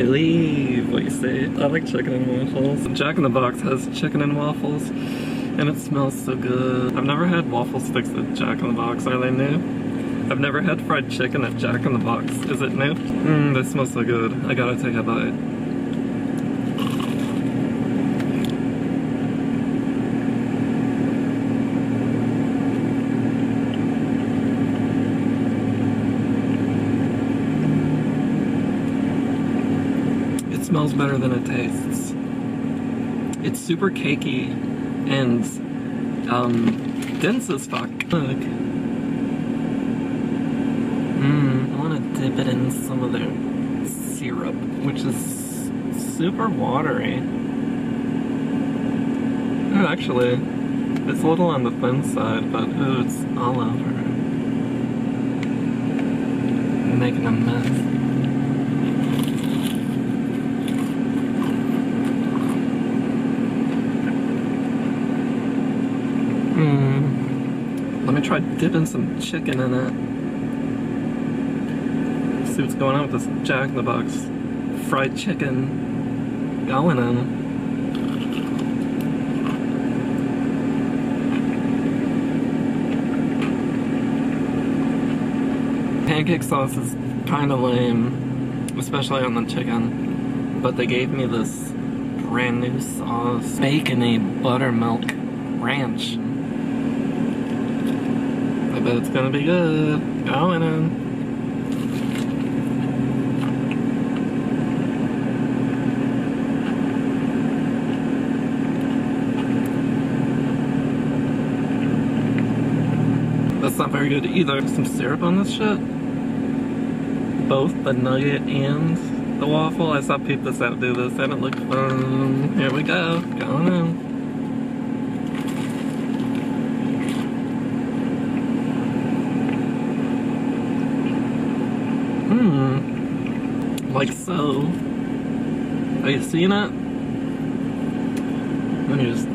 Believe what you say. I like chicken and waffles. Jack in the Box has chicken and waffles, and it smells so good. I've never had waffle sticks at Jack in the Box. Are they new? I've never had fried chicken at Jack in the Box. Is it new? They smell so good. I gotta take a bite. It smells better than it tastes. It's super cakey and dense as fuck. Look. I want to dip it in some of their syrup, which is super watery. Oh, actually, it's a little on the thin side, but ooh, it's all over. I'm making a mess. Let me try dipping some chicken in it. See what's going on with this Jack in the Box fried chicken going in. Pancake sauce is kind of lame, especially on the chicken, but they gave me this brand new sauce, bacony buttermilk ranch. I bet it's gonna be good. Going in. That's not very good either. Some syrup on this shit. Both the nugget and the waffle. I saw Peep this out do this and it looked fun. Here we go. Going in. Like so. Are you seeing it? Then you just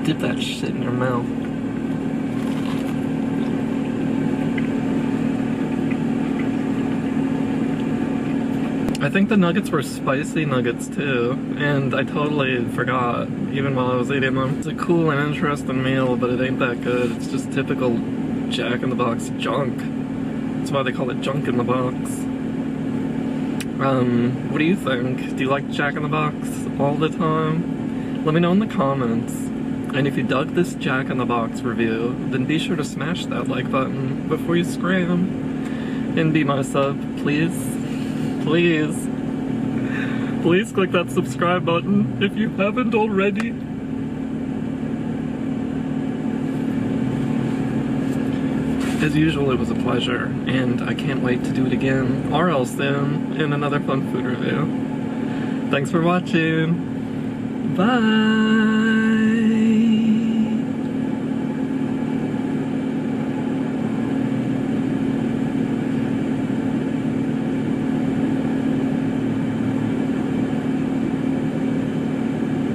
dip that shit in your mouth. I think the nuggets were spicy nuggets too, and I totally forgot, even while I was eating them. It's a cool and interesting meal, but it ain't that good. It's just typical Jack in the Box junk. That's why they call it junk in the box. What do you think? Do you like Jack in the Box all the time? Let me know in the comments. And if you dug this Jack in the Box review, then be sure to smash that like button before you scram. And be my sub, please. Please. Please click that subscribe button if you haven't already. As usual, it was a pleasure, and I can't wait to do it again, or else soon, in another fun food review. Thanks for watching. Bye!